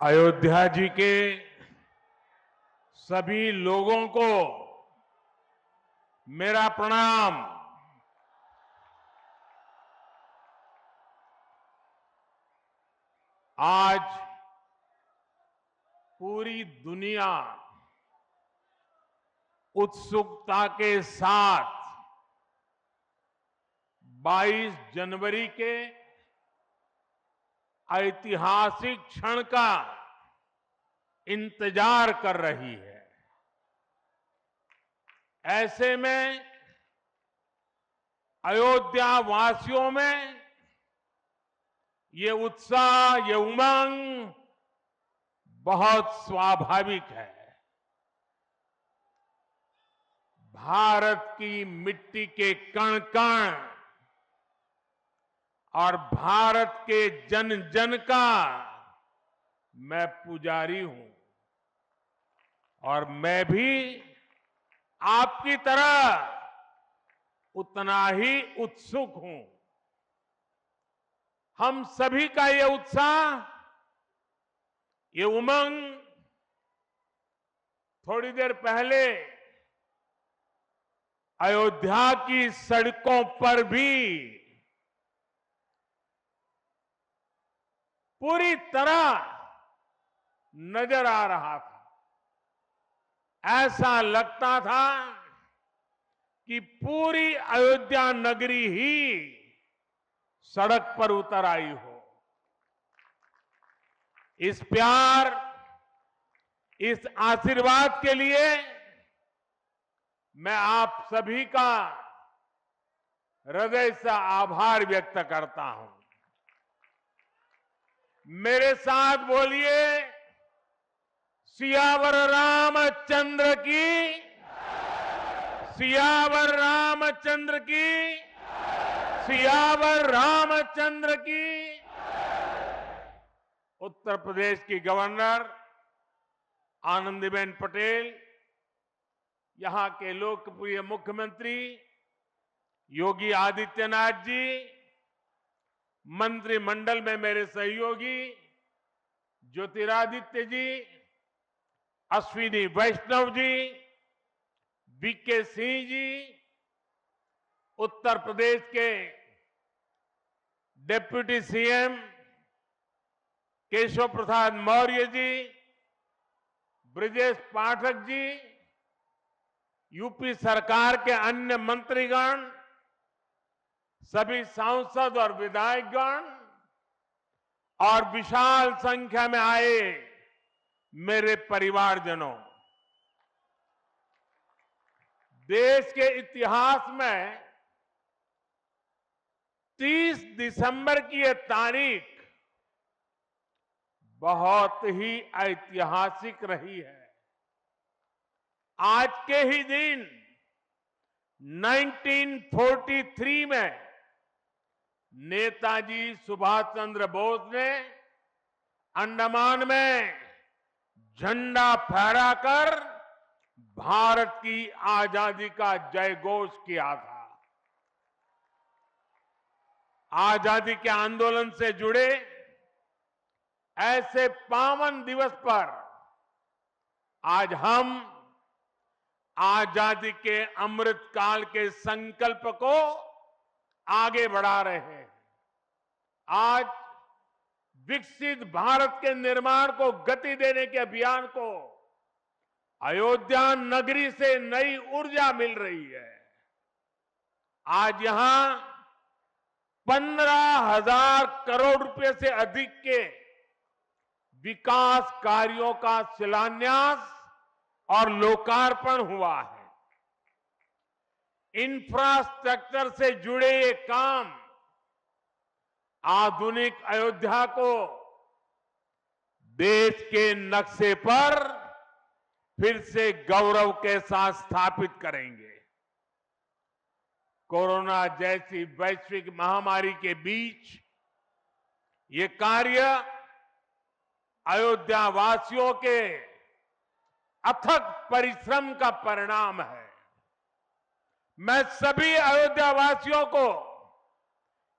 अयोध्या जी के सभी लोगों को मेरा प्रणाम। आज पूरी दुनिया उत्सुकता के साथ 22 जनवरी के ऐतिहासिक क्षण का इंतजार कर रही है। ऐसे में अयोध्या वासियों में ये उत्साह, ये उमंग बहुत स्वाभाविक है। भारत की मिट्टी के कण कण और भारत के जन जन का मैं पुजारी हूं और मैं भी आपकी तरह उतना ही उत्सुक हूं। हम सभी का ये उत्साह, ये उमंग थोड़ी देर पहले अयोध्या की सड़कों पर भी पूरी तरह नजर आ रहा था। ऐसा लगता था कि पूरी अयोध्या नगरी ही सड़क पर उतर आई हो। इस प्यार, इस आशीर्वाद के लिए मैं आप सभी का हृदय से आभार व्यक्त करता हूं। मेरे साथ बोलिए, सियावर रामचंद्र की, सियावर रामचंद्र की, सियावर रामचंद्र की। उत्तर प्रदेश की गवर्नर आनंदीबेन पटेल, यहां के लोकप्रिय मुख्यमंत्री योगी आदित्यनाथ जी, मंत्रिमंडल में मेरे सहयोगी ज्योतिरादित्य जी, अश्विनी वैष्णव जी, वीके सिंह जी, उत्तर प्रदेश के deputy CM Keshav Prasad Maurya ji, Brajesh Pathak ji, UP सरकार के अन्य मंत्रीगण, सभी सांसद और विधायकगण और विशाल संख्या में आए मेरे परिवारजनों, देश के इतिहास में 30 दिसंबर की यह तारीख बहुत ही ऐतिहासिक रही है। आज के ही दिन 1943 में नेताजी सुभाष चंद्र बोस ने अंडमान में झंडा फहराकर भारत की आजादी का जयघोष किया था। आजादी के आंदोलन से जुड़े ऐसे पावन दिवस पर आज हम आजादी के अमृत काल के संकल्प को आगे बढ़ा रहे हैं। आज विकसित भारत के निर्माण को गति देने के अभियान को अयोध्या नगरी से नई ऊर्जा मिल रही है। आज यहां 15,000 करोड़ रुपए से अधिक के विकास कार्यों का शिलान्यास और लोकार्पण हुआ है। इंफ्रास्ट्रक्चर से जुड़े ये काम आधुनिक अयोध्या को देश के नक्शे पर फिर से गौरव के साथ स्थापित करेंगे। कोरोना जैसी वैश्विक महामारी के बीच ये कार्य अयोध्या वासियों के अथक परिश्रम का परिणाम है। मैं सभी अयोध्या वासियों को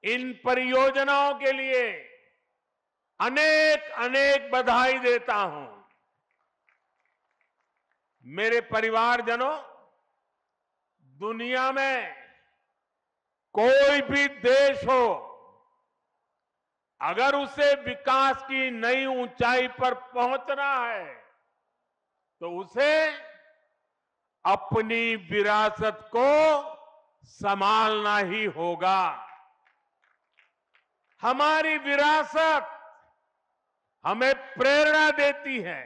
इन परियोजनाओं के लिए अनेक अनेक बधाई देता हूं। मेरे परिवारजनों, दुनिया में कोई भी देश हो, अगर उसे विकास की नई ऊंचाई पर पहुंचना है तो उसे अपनी विरासत को संभालना ही होगा। हमारी विरासत हमें प्रेरणा देती है,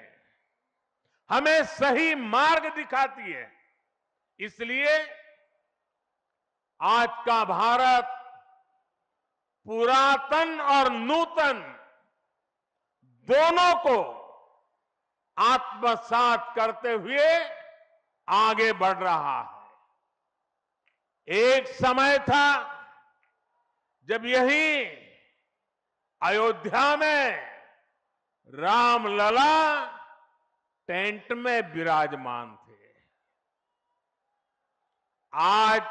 हमें सही मार्ग दिखाती है। इसलिए आज का भारत पुरातन और नूतन दोनों को आत्मसात करते हुए आगे बढ़ रहा है। एक समय था जब यही अयोध्या में रामलला टेंट में विराजमान थे। आज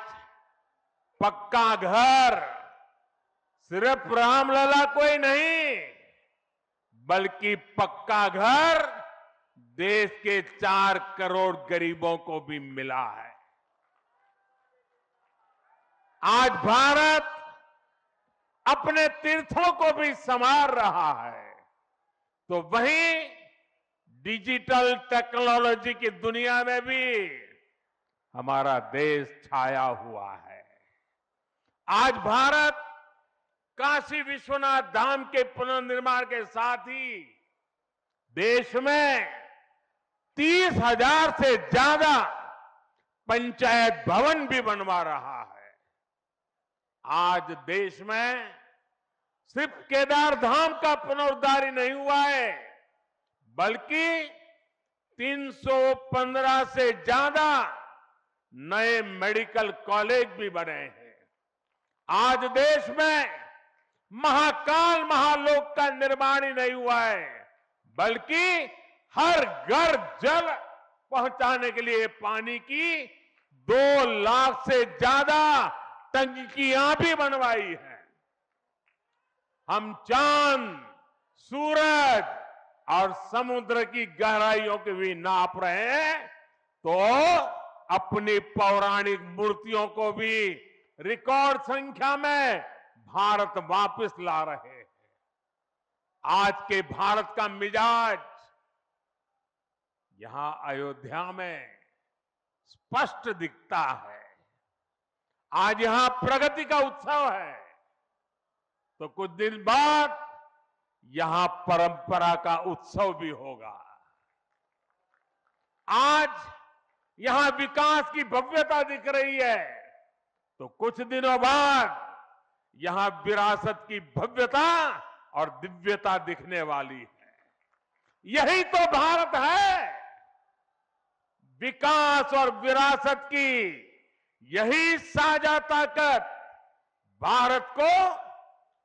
पक्का घर सिर्फ रामलला को ही नहीं, बल्कि पक्का घर देश के 4 करोड़ गरीबों को भी मिला है। आज भारत अपने तीर्थों को भी संवार रहा है, तो वहीं डिजिटल टेक्नोलॉजी की दुनिया में भी हमारा देश छाया हुआ है। आज भारत काशी विश्वनाथ धाम के पुनर्निर्माण के साथ ही देश में 30,000 से ज्यादा पंचायत भवन भी बनवा रहा है। आज देश में सिर्फ केदार धाम का पुनरुद्धार ही नहीं हुआ है, बल्कि 315 से ज्यादा नए मेडिकल कॉलेज भी बने हैं। आज देश में महाकाल महालोक का निर्माण ही नहीं हुआ है, बल्कि हर घर जल पहुंचाने के लिए पानी की 2 लाख से ज्यादा टंकियां भी बनवाई है। हम चांद, सूरज और समुद्र की गहराइयों की भी नाप रहे हैं, तो अपनी पौराणिक मूर्तियों को भी रिकॉर्ड संख्या में भारत वापस ला रहे हैं। आज के भारत का मिजाज यहां अयोध्या में स्पष्ट दिखता है। आज यहां प्रगति का उत्सव है, तो कुछ दिन बाद यहां परंपरा का उत्सव भी होगा। आज यहां विकास की भव्यता दिख रही है, तो कुछ दिनों बाद यहां विरासत की भव्यता और दिव्यता दिखने वाली है। यही तो भारत है। विकास और विरासत की यही साझा ताकत भारत को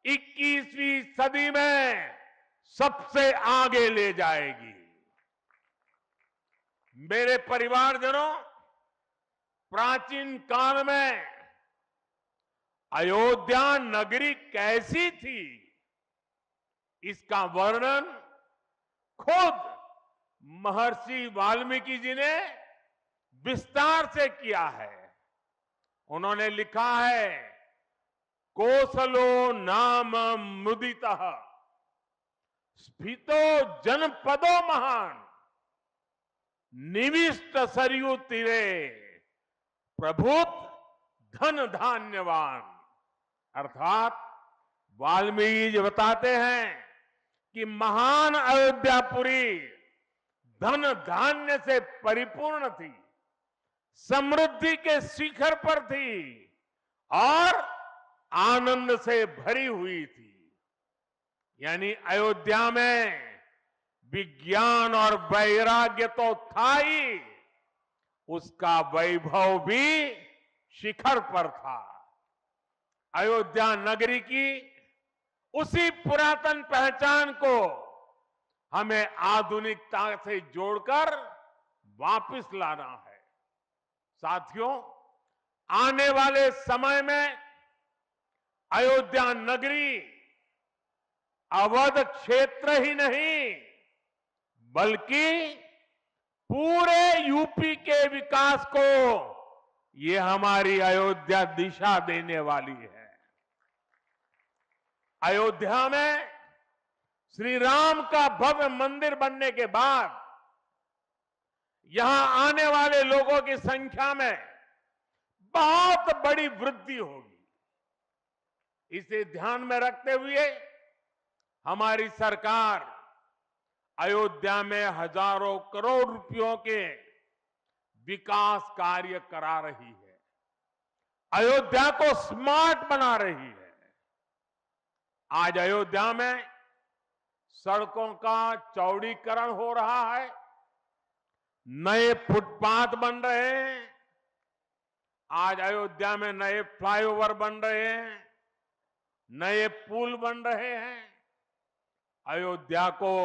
21वीं सदी में सबसे आगे ले जाएगी। मेरे परिवारजनों, प्राचीन काल में अयोध्या नगरी कैसी थी, इसका वर्णन खुद महर्षि वाल्मीकि जी ने विस्तार से किया है। उन्होंने लिखा है, कोसलो नाम मुदितः स्फीतो जनपदो महान निविष्ट सरयू तीरे प्रभुत धन धान्यवान। अर्थात वाल्मीकि जी बताते हैं कि महान अयोध्यापुरी धन धान्य से परिपूर्ण थी, समृद्धि के शिखर पर थी और आनंद से भरी हुई थी। यानी अयोध्या में विज्ञान और वैराग्य तो था ही, उसका वैभव भी शिखर पर था। अयोध्या नगरी की उसी पुरातन पहचान को हमें आधुनिकता से जोड़कर वापस लाना है। साथियों, आने वाले समय में अयोध्या नगरी अवध क्षेत्र ही नहीं बल्कि पूरे यूपी के विकास को ये हमारी अयोध्या दिशा देने वाली है। अयोध्या में श्री राम का भव्य मंदिर बनने के बाद यहां आने वाले लोगों की संख्या में बहुत बड़ी वृद्धि होगी। इसे ध्यान में रखते हुए हमारी सरकार अयोध्या में हजारों करोड़ रुपयों के विकास कार्य करा रही है, अयोध्या को स्मार्ट बना रही है। आज अयोध्या में सड़कों का चौड़ीकरण हो रहा है, नए फुटपाथ बन रहे हैं, आज अयोध्या में नए फ्लाईओवर बन रहे हैं, नए पुल बन रहे हैं। अयोध्या को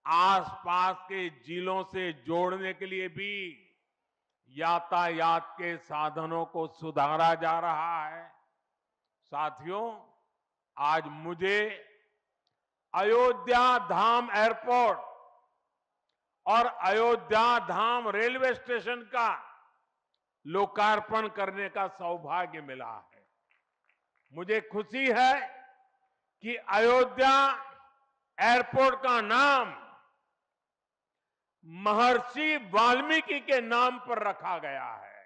आसपास के जिलों से जोड़ने के लिए भी यातायात के साधनों को सुधारा जा रहा है। साथियों, आज मुझे अयोध्या धाम एयरपोर्ट और अयोध्या धाम रेलवे स्टेशन का लोकार्पण करने का सौभाग्य मिला है। मुझे खुशी है कि अयोध्या एयरपोर्ट का नाम महर्षि वाल्मीकि के नाम पर रखा गया है।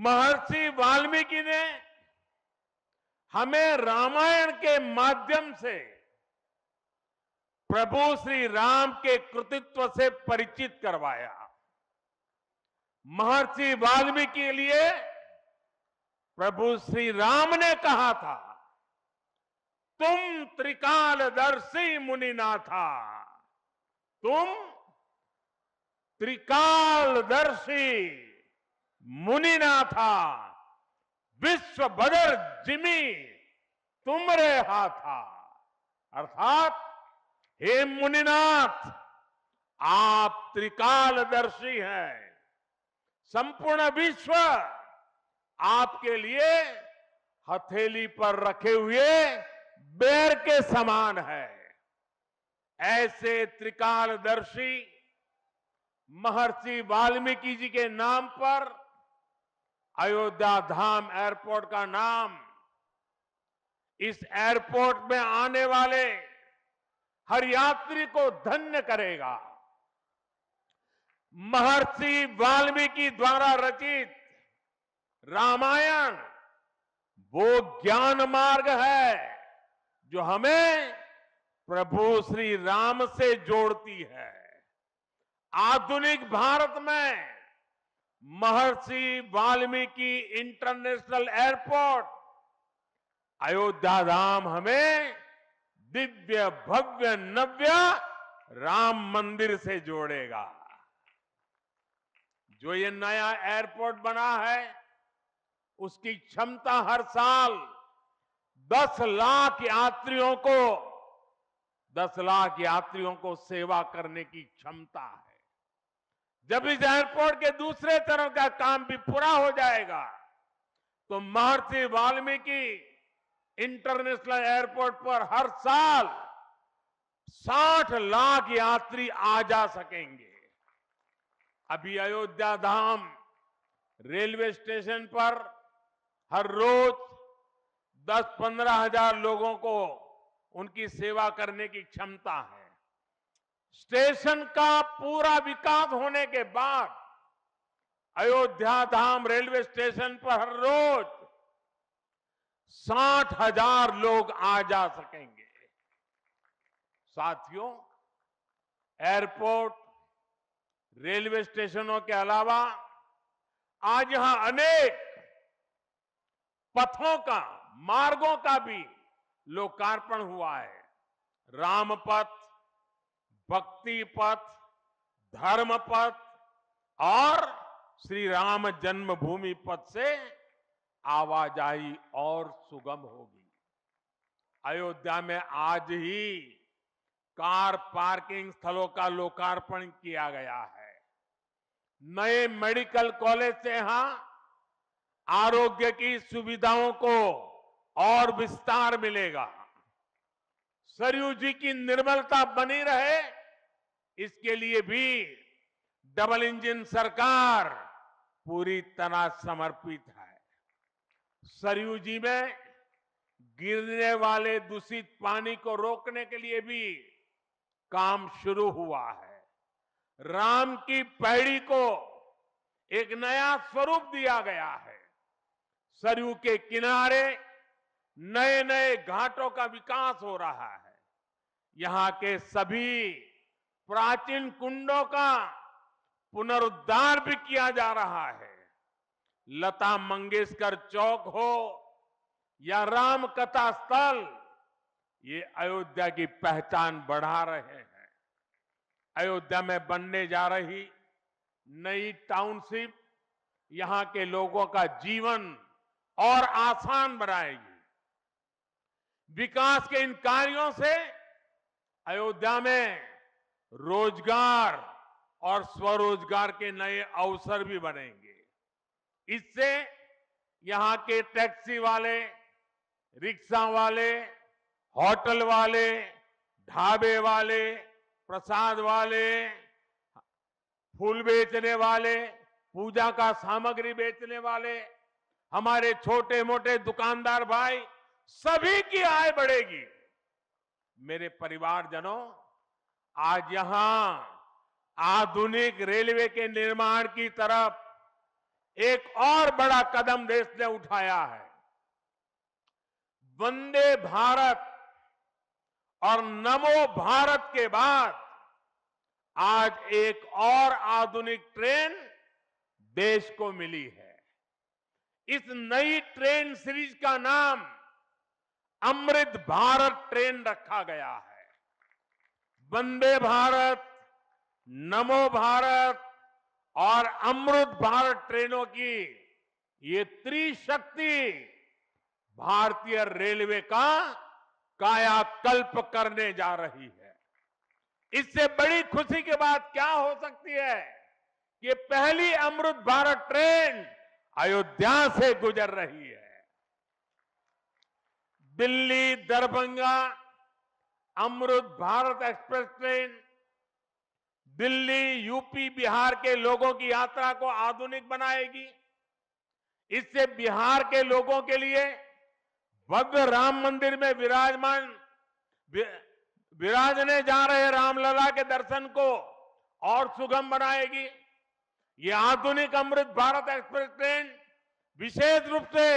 महर्षि वाल्मीकि ने हमें रामायण के माध्यम से प्रभु श्री राम के कृतित्व से परिचित करवाया। महर्षि वाल्मीकि के लिए प्रभु श्री राम ने कहा था, तुम त्रिकालदर्शी मुनिनाथा, तुम त्रिकालदर्शी मुनिनाथा, विश्व बदर जिमी तुमरे हाथा। अर्थात हे मुनिनाथ, आप त्रिकालदर्शी हैं, संपूर्ण विश्व आपके लिए हथेली पर रखे हुए बेर के समान है। ऐसे त्रिकालदर्शी महर्षि वाल्मीकि जी के नाम पर अयोध्या धाम एयरपोर्ट का नाम इस एयरपोर्ट में आने वाले हर यात्री को धन्य करेगा। महर्षि वाल्मीकि द्वारा रचित रामायण वो ज्ञान मार्ग है जो हमें प्रभु श्री राम से जोड़ती है। आधुनिक भारत में महर्षि वाल्मीकि इंटरनेशनल एयरपोर्ट अयोध्या धाम हमें दिव्य भव्य नव्य राम मंदिर से जोड़ेगा। जो ये नया एयरपोर्ट बना है उसकी क्षमता हर साल 10 लाख यात्रियों को सेवा करने की क्षमता है। जब इस एयरपोर्ट के दूसरे चरण का काम भी पूरा हो जाएगा तो महर्षि वाल्मीकि इंटरनेशनल एयरपोर्ट पर हर साल 60 लाख यात्री आ जा सकेंगे। अभी अयोध्या धाम रेलवे स्टेशन पर हर रोज 10-15 हजार लोगों को उनकी सेवा करने की क्षमता है। स्टेशन का पूरा विकास होने के बाद अयोध्या धाम रेलवे स्टेशन पर हर रोज 60,000 लोग आ जा सकेंगे। साथियों, एयरपोर्ट, रेलवे स्टेशनों के अलावा आज यहां अनेक पथों का, मार्गों का भी लोकार्पण हुआ है। राम पथ, भक्ति पथ, धर्म पथ और श्री राम जन्मभूमि पथ से आवाजाही और सुगम होगी। अयोध्या में आज ही कार पार्किंग स्थलों का लोकार्पण किया गया है। नए मेडिकल कॉलेज से यहां आरोग्य की सुविधाओं को और विस्तार मिलेगा। सरयू जी की निर्मलता बनी रहे, इसके लिए भी डबल इंजन सरकार पूरी तरह समर्पित है। सरयू जी में गिरने वाले दूषित पानी को रोकने के लिए भी काम शुरू हुआ है। राम की पैड़ी को एक नया स्वरूप दिया गया है। सरयू के किनारे नए नए घाटों का विकास हो रहा है। यहां के सभी प्राचीन कुंडों का पुनरुद्धार भी किया जा रहा है। लता मंगेशकर चौक हो या राम कथा स्थल, ये अयोध्या की पहचान बढ़ा रहे हैं। अयोध्या में बनने जा रही नई टाउनशिप यहां के लोगों का जीवन और आसान बनाएगी। विकास के इन कार्यों से अयोध्या में रोजगार और स्वरोजगार के नए अवसर भी बनेंगे। इससे यहां के टैक्सी वाले, रिक्शा वाले, होटल वाले, ढाबे वाले, प्रसाद वाले, फूल बेचने वाले, पूजा का सामग्री बेचने वाले, हमारे छोटे मोटे दुकानदार भाई, सभी की आय बढ़ेगी। मेरे परिवारजनों, आज यहां आधुनिक रेलवे के निर्माण की तरफ एक और बड़ा कदम देश ने उठाया है। वंदे भारत और नमो भारत के बाद आज एक और आधुनिक ट्रेन देश को मिली है। इस नई ट्रेन सीरीज का नाम अमृत भारत ट्रेन रखा गया है। वंदे भारत, नमो भारत और अमृत भारत ट्रेनों की ये त्रिशक्ति भारतीय रेलवे का कायाकल्प करने जा रही है। इससे बड़ी खुशी की बात क्या हो सकती है कि पहली अमृत भारत ट्रेन अयोध्या से गुजर रही है। Delhi Darbhanga Amrit Bharat express train Delhi, UP, Bihar के लोगों की यात्रा को आधुनिक बनाएगी। इससे बिहार के लोगों के लिए भव्य राम मंदिर में विराजने जा रहे रामलला के दर्शन को और सुगम बनाएगी। ये आधुनिक अमृत भारत एक्सप्रेस ट्रेन विशेष रूप से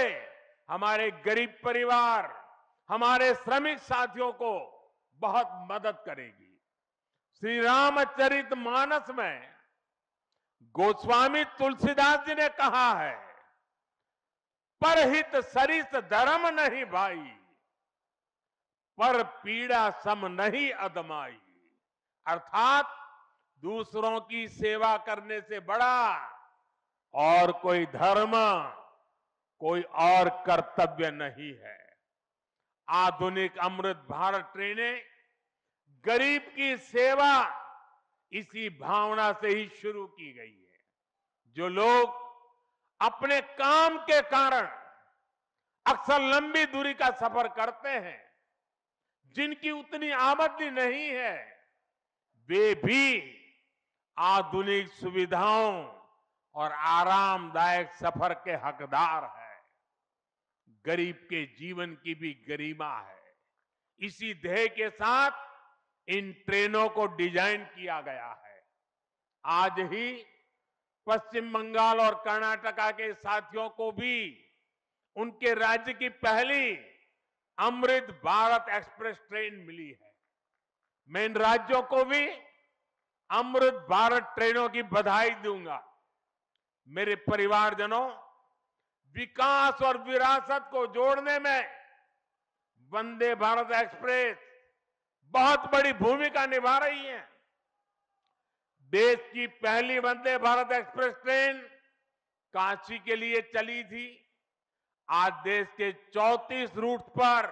हमारे गरीब परिवार, हमारे श्रमिक साथियों को बहुत मदद करेगी। श्री रामचरित मानस में गोस्वामी तुलसीदास जी ने कहा है, परहित सरिस धर्म नहीं भाई, पर पीड़ा सम नहीं अदमाई। अर्थात दूसरों की सेवा करने से बड़ा और कोई धर्म, कोई और कर्तव्य नहीं है। आधुनिक अमृत भारत ट्रेनें गरीब की सेवा इसी भावना से ही शुरू की गई है। जो लोग अपने काम के कारण अक्सर लंबी दूरी का सफर करते हैं, जिनकी उतनी आमदनी नहीं है, वे भी आधुनिक सुविधाओं और आरामदायक सफर के हकदार हैं। गरीब के जीवन की भी गरिमा है। इसी ध्येय के साथ इन ट्रेनों को डिजाइन किया गया है। आज ही पश्चिम बंगाल और कर्नाटका के साथियों को भी उनके राज्य की पहली अमृत भारत एक्सप्रेस ट्रेन मिली है। मैं इन राज्यों को भी अमृत भारत ट्रेनों की बधाई दूंगा। मेरे परिवारजनों, विकास और विरासत को जोड़ने में वंदे भारत एक्सप्रेस बहुत बड़ी भूमिका निभा रही है। देश की पहली वंदे भारत एक्सप्रेस ट्रेन काशी के लिए चली थी। आज देश के 34 रूट पर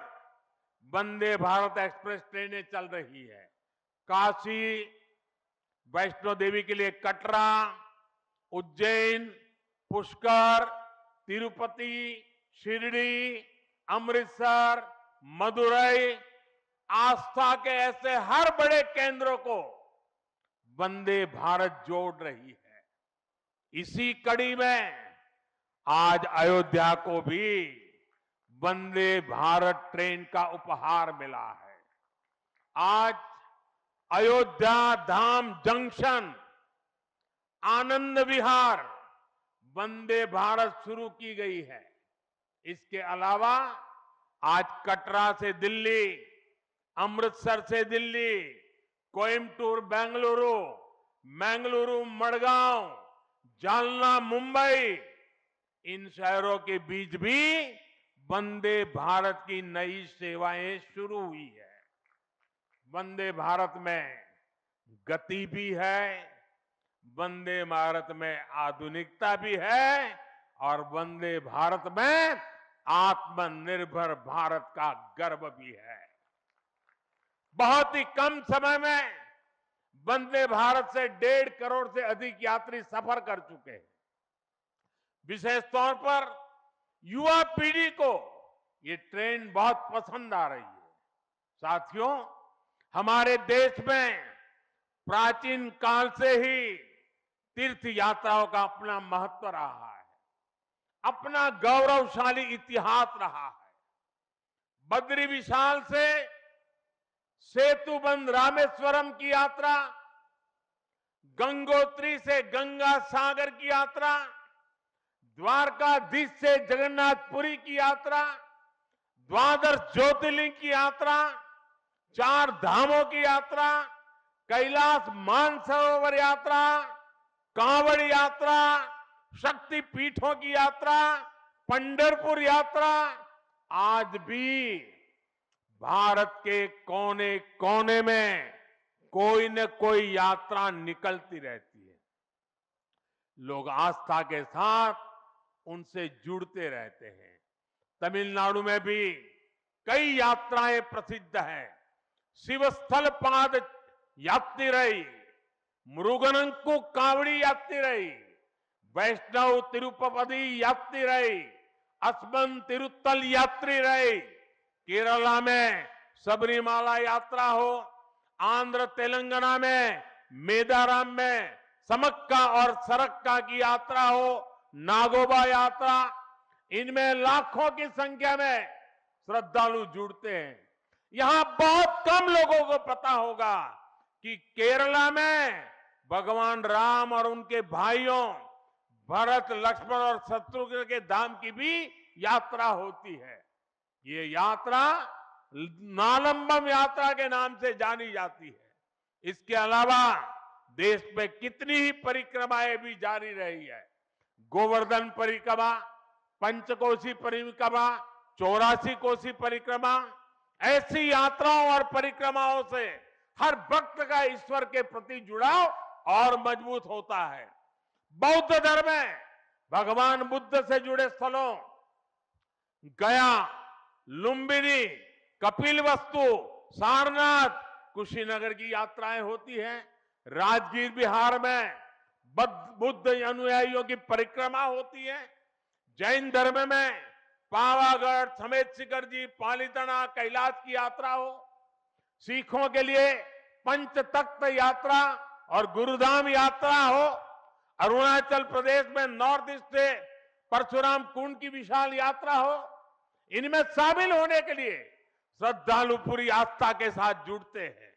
वंदे भारत एक्सप्रेस ट्रेनें चल रही है। काशी, वैष्णो देवी के लिए कटरा, उज्जैन, पुष्कर, तिरुपति, शिरडी, अमृतसर, मदुरई, आस्था के ऐसे हर बड़े केंद्रों को वंदे भारत जोड़ रही है। इसी कड़ी में आज अयोध्या को भी वंदे भारत ट्रेन का उपहार मिला है। आज अयोध्या धाम जंक्शन, आनंद विहार वंदे भारत शुरू की गई है। इसके अलावा आज कटरा से दिल्ली, अमृतसर से दिल्ली, कोयम्बटूर बेंगलुरु, मंगलुरु मडगांव, जालना मुंबई, इन शहरों के बीच भी वंदे भारत की नई सेवाएं शुरू हुई है। वंदे भारत में गति भी है, वंदे भारत में आधुनिकता भी है और वंदे भारत में आत्मनिर्भर भारत का गर्व भी है। बहुत ही कम समय में वंदे भारत से 1.5 करोड़ से अधिक यात्री सफर कर चुके हैं। विशेष तौर पर युवा पीढ़ी को ये ट्रेन बहुत पसंद आ रही है। साथियों, हमारे देश में प्राचीन काल से ही तीर्थ यात्राओं का अपना महत्व रहा है, अपना गौरवशाली इतिहास रहा है। बद्री विशाल से सेतुबंध रामेश्वरम की यात्रा, गंगोत्री से गंगा सागर की यात्रा, द्वारकाधीश से जगन्नाथपुरी की यात्रा, द्वादश ज्योतिर्लिंग की यात्रा, 4 धामों की यात्रा, कैलाश मानसरोवर यात्रा, कांवड़ यात्रा, शक्ति पीठों की यात्रा, पंढरपुर यात्रा, आज भी भारत के कोने कोने में कोई न कोई यात्रा निकलती रहती है। लोग आस्था के साथ उनसे जुड़ते रहते हैं। तमिलनाडु में भी कई यात्राएं प्रसिद्ध हैं। शिवस्थल पाद यात्रिरई, मुरुगनंकु कावड़ी यात्रिरई, वैष्णव तिरुपति यात्रिरई, अस्मन तिरुत्तल यात्रिरई, केरला में सबरीमाला यात्रा हो, आंध्र तेलंगाना में मेदाराम में समक्का और सरक्का की यात्रा हो, नागोबा यात्रा, इनमें लाखों की संख्या में श्रद्धालु जुड़ते हैं। यहां बहुत कम लोगों को पता होगा कि केरला में भगवान राम और उनके भाइयों भरत, लक्ष्मण और शत्रुघ्न के धाम की भी यात्रा होती है। ये यात्रा नालंबम यात्रा के नाम से जानी जाती है। इसके अलावा देश में कितनी ही परिक्रमाएं भी जारी रही है। गोवर्धन परिक्रमा, पंचकोशी परिक्रमा, 84 कोसी परिक्रमा, ऐसी यात्राओं और परिक्रमाओं से हर भक्त का ईश्वर के प्रति जुड़ाव और मजबूत होता है। बौद्ध धर्म में भगवान बुद्ध से जुड़े स्थलों गया, लुम्बिनी, कपिलवस्तु, सारनाथ, कुशीनगर की यात्राएं होती हैं। राजगीर बिहार में बुद्ध अनुयायियों की परिक्रमा होती है। जैन धर्म में पावागढ़, समेत शिखर जी, पालीताना, कैलाश की यात्रा हो। सिखों के लिए पंच तख्त यात्रा और गुरुधाम यात्रा हो। अरुणाचल प्रदेश में नॉर्थ ईस्ट से परशुराम कुंड की विशाल यात्रा हो। इनमें शामिल होने के लिए श्रद्धालु पूरी आस्था के साथ जुड़ते हैं।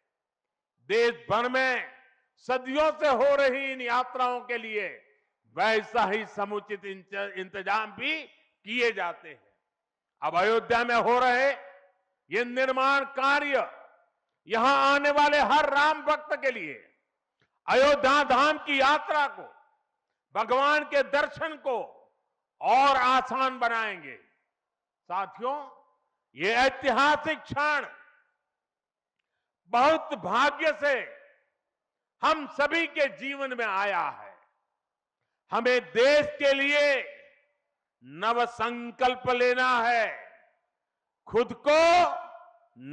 देश भर में सदियों से हो रही इन यात्राओं के लिए वैसा ही समुचित इंतजाम भी किए जाते हैं। अब अयोध्या में हो रहे ये निर्माण कार्य यहां आने वाले हर राम भक्त के लिए अयोध्या धाम की यात्रा को, भगवान के दर्शन को और आसान बनाएंगे। साथियों, ये ऐतिहासिक क्षण बहुत भाग्य से हम सभी के जीवन में आया है। हमें देश के लिए नव संकल्प लेना है, खुद को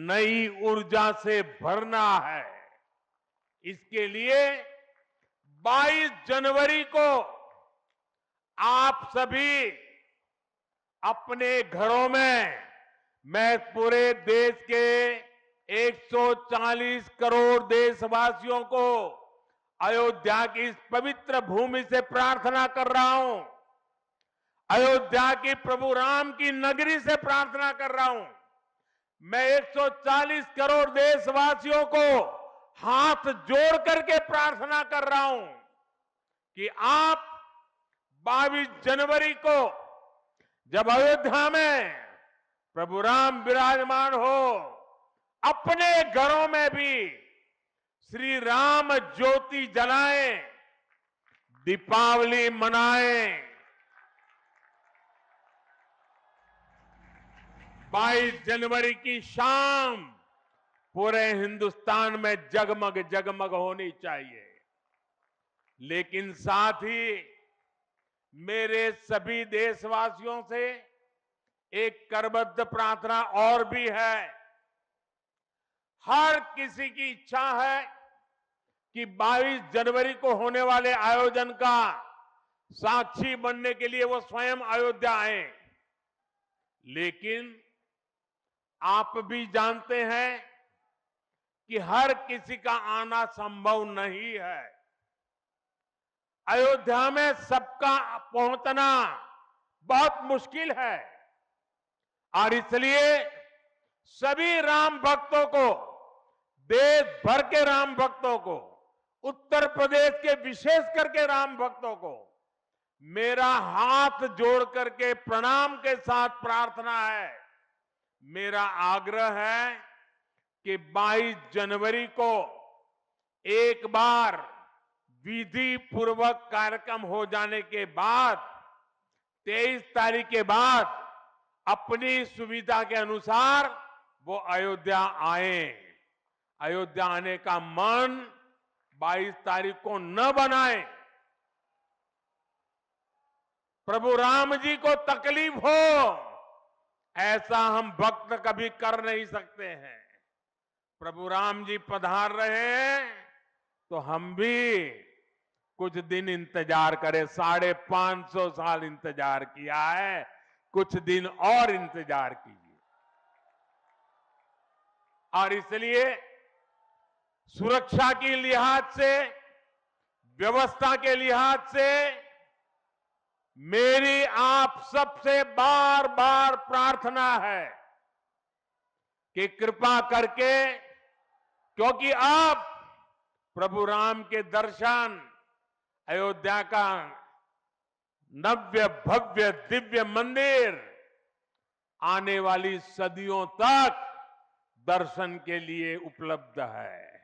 नई ऊर्जा से भरना है। इसके लिए 22 जनवरी को आप सभी अपने घरों में मैं पूरे देश के 140 करोड़ देशवासियों को अयोध्या की इस पवित्र भूमि से प्रार्थना कर रहा हूं। अयोध्या की प्रभु राम की नगरी से प्रार्थना कर रहा हूं। मैं 140 करोड़ देशवासियों को हाथ जोड़ करके प्रार्थना कर रहा हूं कि आप 22 जनवरी को जब अयोध्या में प्रभु राम विराजमान हो, अपने घरों में भी श्री राम ज्योति जलाएं, दीपावली मनाएं। 22 जनवरी की शाम पूरे हिंदुस्तान में जगमग जगमग होनी चाहिए। लेकिन साथ ही मेरे सभी देशवासियों से एक करबद्ध प्रार्थना और भी है। हर किसी की इच्छा है कि 22 जनवरी को होने वाले आयोजन का साक्षी बनने के लिए वो स्वयं अयोध्या आए। लेकिन आप भी जानते हैं कि हर किसी का आना संभव नहीं है। अयोध्या में सबका पहुंचना बहुत मुश्किल है और इसलिए सभी राम भक्तों को, देश भर के राम भक्तों को, उत्तर प्रदेश के विशेष करके राम भक्तों को मेरा हाथ जोड़ करके प्रणाम के साथ प्रार्थना है, मेरा आग्रह है कि 22 जनवरी को एक बार विधि पूर्वक कार्यक्रम हो जाने के बाद 23 तारीख के बाद अपनी सुविधा के अनुसार वो अयोध्या आए। अयोध्या आने का मन 22 तारीख को न बनाए। प्रभु राम जी को तकलीफ हो ऐसा हम भक्त कभी कर नहीं सकते हैं। प्रभु राम जी पधार रहे हैं तो हम भी कुछ दिन इंतजार करें। 550 साल इंतजार किया है, कुछ दिन और इंतजार कीजिए। और इसलिए सुरक्षा के लिहाज से, व्यवस्था के लिहाज से मेरी आप सबसे बार बार प्रार्थना है कि कृपा करके, क्योंकि अब प्रभु राम के दर्शन, अयोध्या का नव्य भव्य दिव्य मंदिर आने वाली सदियों तक दर्शन के लिए उपलब्ध है।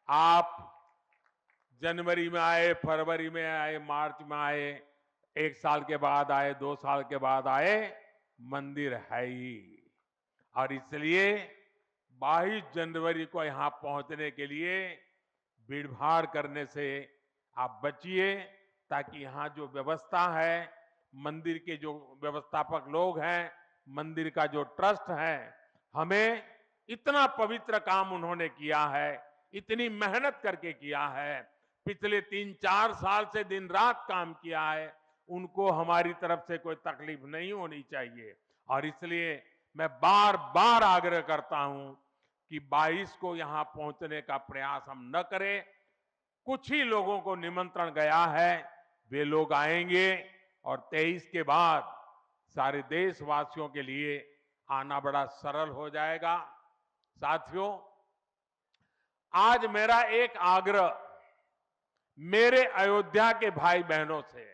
आप जनवरी में आए, फरवरी में आए, मार्च में आए, 1 साल के बाद आए, 2 साल के बाद आए, मंदिर है ही। और इसलिए 22 जनवरी को यहां पहुंचने के लिए भीड़भाड़ करने से आप बचिए, ताकि यहां जो व्यवस्था है, मंदिर के जो व्यवस्थापक लोग हैं, मंदिर का जो ट्रस्ट है, हमें इतना पवित्र काम उन्होंने किया है, इतनी मेहनत करके किया है, पिछले 3-4 साल से दिन रात काम किया है, उनको हमारी तरफ से कोई तकलीफ नहीं होनी चाहिए। और इसलिए मैं बार बार आग्रह करता हूं कि 22 को यहां पहुंचने का प्रयास हम न करें। कुछ ही लोगों को निमंत्रण गया है, वे लोग आएंगे और 23 के बाद सारे देशवासियों के लिए आना बड़ा सरल हो जाएगा। साथियों, आज मेरा एक आग्रह मेरे अयोध्या के भाई बहनों से,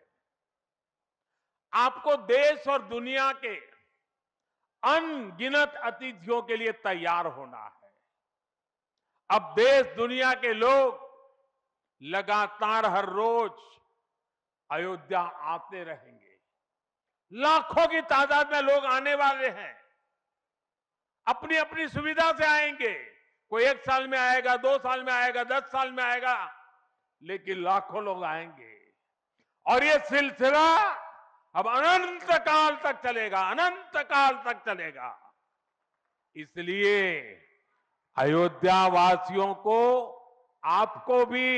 आपको देश और दुनिया के अनगिनत अतिथियों के लिए तैयार होना है। अब देश दुनिया के लोग लगातार हर रोज अयोध्या आते रहेंगे। लाखों की तादाद में लोग आने वाले हैं, अपनी अपनी सुविधा से आएंगे। कोई 1 साल में आएगा, 2 साल में आएगा, 10 साल में आएगा, लेकिन लाखों लोग आएंगे। और ये सिलसिला अब अनंत काल तक चलेगा, अनंत काल तक चलेगा। इसलिए अयोध्या वासियों को, आपको भी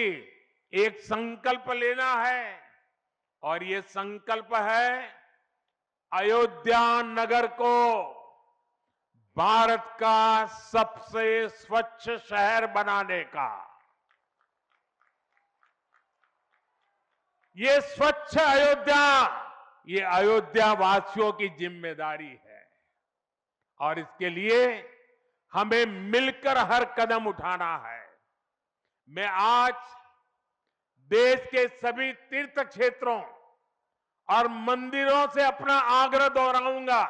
एक संकल्प लेना है, और ये संकल्प है अयोध्या नगर को भारत का सबसे स्वच्छ शहर बनाने का। ये स्वच्छ अयोध्या, ये अयोध्या वासियों की जिम्मेदारी है और इसके लिए हमें मिलकर हर कदम उठाना है। मैं आज देश के सभी तीर्थ क्षेत्रों और मंदिरों से अपना आग्रह दोहराऊंगा।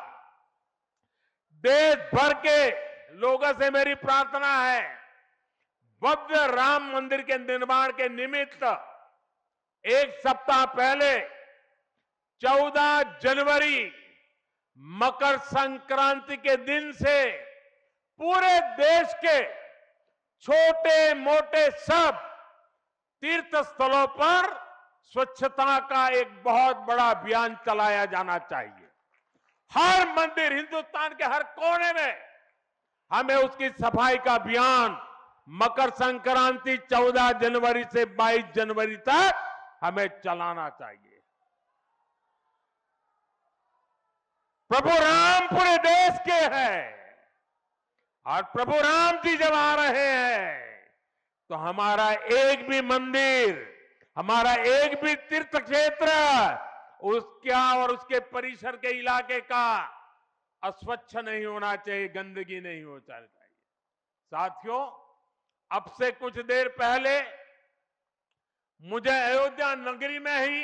देश भर के लोगों से मेरी प्रार्थना है, भव्य राम मंदिर के निर्माण के निमित्त एक सप्ताह पहले 14 जनवरी मकर संक्रांति के दिन से पूरे देश के छोटे मोटे सब तीर्थ स्थलों पर स्वच्छता का एक बहुत बड़ा अभियान चलाया जाना चाहिए। हर मंदिर, हिंदुस्तान के हर कोने में हमें उसकी सफाई का अभियान मकर संक्रांति 14 जनवरी से 22 जनवरी तक हमें चलाना चाहिए। प्रभु राम पूरे देश के हैं और प्रभु राम जी जब आ रहे हैं तो हमारा एक भी मंदिर, हमारा एक भी तीर्थ क्षेत्र उसका और उसके परिसर के इलाके का अस्वच्छ नहीं होना चाहिए, गंदगी नहीं होना चाहिए। साथियों, अब से कुछ देर पहले मुझे अयोध्या नगरी में ही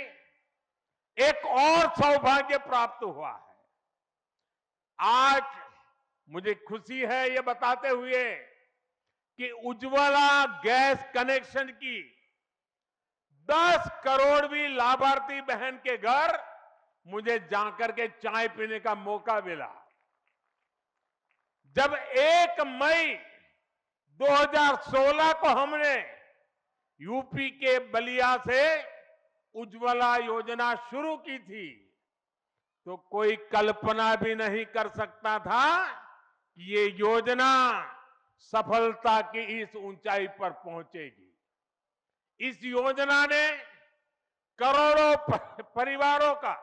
एक और सौभाग्य प्राप्त हुआ है। आज मुझे खुशी है ये बताते हुए कि उज्ज्वला गैस कनेक्शन की 10 करोड़वीं लाभार्थी बहन के घर मुझे जाकर के चाय पीने का मौका मिला। जब 1 मई 2016 को हमने यूपी के बलिया से उज्ज्वला योजना शुरू की थी तो कोई कल्पना भी नहीं कर सकता था कि ये योजना सफलता की इस ऊंचाई पर पहुंचेगी। इस योजना ने करोड़ों परिवारों का,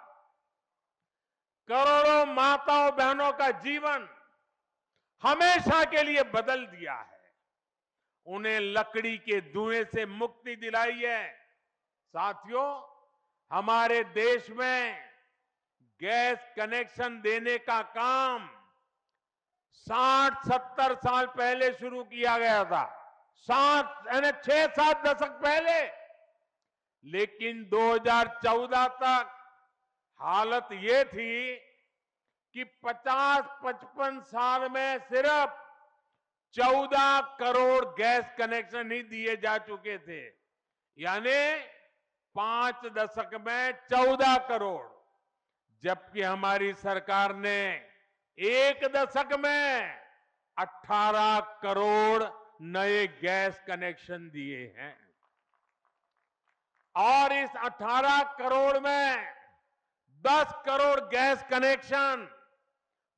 करोड़ों माताओं बहनों का जीवन हमेशा के लिए बदल दिया है। उन्हें लकड़ी के धुएं से मुक्ति दिलाई है। साथियों, हमारे देश में गैस कनेक्शन देने का काम 60-70 साल पहले शुरू किया गया था, 6-7 दशक पहले। लेकिन 2014 तक हालत ये थी कि 50-55 साल में सिर्फ 14 करोड़ गैस कनेक्शन ही दिए जा चुके थे, यानी 5 दशक में 14 करोड़, जबकि हमारी सरकार ने 1 दशक में 18 करोड़ नए गैस कनेक्शन दिए हैं। और इस 18 करोड़ में 10 करोड़ गैस कनेक्शन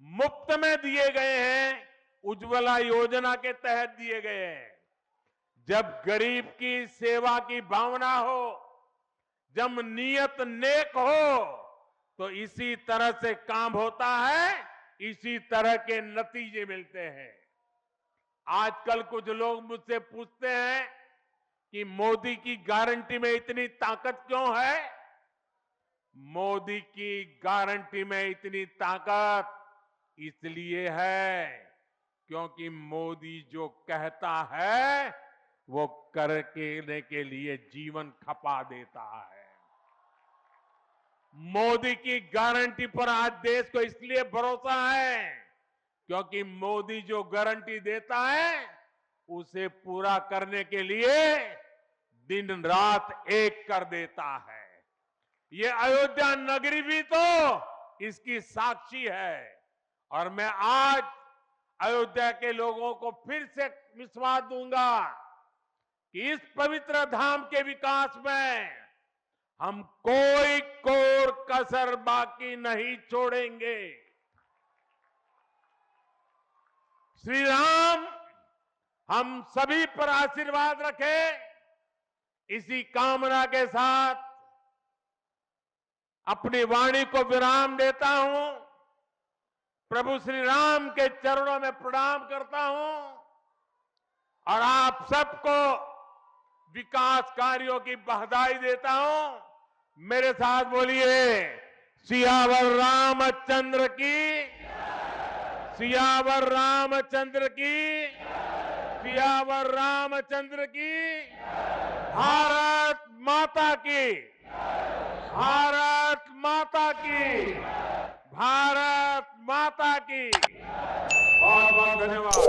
मुफ्त में दिए गए हैं, उज्ज्वला योजना के तहत दिए गए हैं। जब गरीब की सेवा की भावना हो, जब नियत नेक हो, तो इसी तरह से काम होता है, इसी तरह के नतीजे मिलते हैं। आजकल कुछ लोग मुझसे पूछते हैं कि मोदी की गारंटी में इतनी ताकत क्यों है? मोदी की गारंटी में इतनी ताकत इसलिए है क्योंकि मोदी जो कहता है वो करने के लिए जीवन खपा देता है। मोदी की गारंटी पर आज देश को इसलिए भरोसा है क्योंकि मोदी जो गारंटी देता है उसे पूरा करने के लिए दिन रात एक कर देता है। ये अयोध्या नगरी भी तो इसकी साक्षी है। और मैं आज अयोध्या के लोगों को फिर से विश्वास दूंगा कि इस पवित्र धाम के विकास में हम कोई कोर कसर बाकी नहीं छोड़ेंगे। श्री राम हम सभी पर आशीर्वाद रखें, इसी कामना के साथ अपनी वाणी को विराम देता हूं। प्रभु श्री राम के चरणों में प्रणाम करता हूं और आप सबको विकास कार्यों की बधाई देता हूं। मेरे साथ बोलिए, सियावर रामचंद्र की, सियावर रामचंद्र की, सियावर रामचंद्र की, भारत माता की, भारत माता की, भारत माता की। बहुत बहुत धन्यवाद।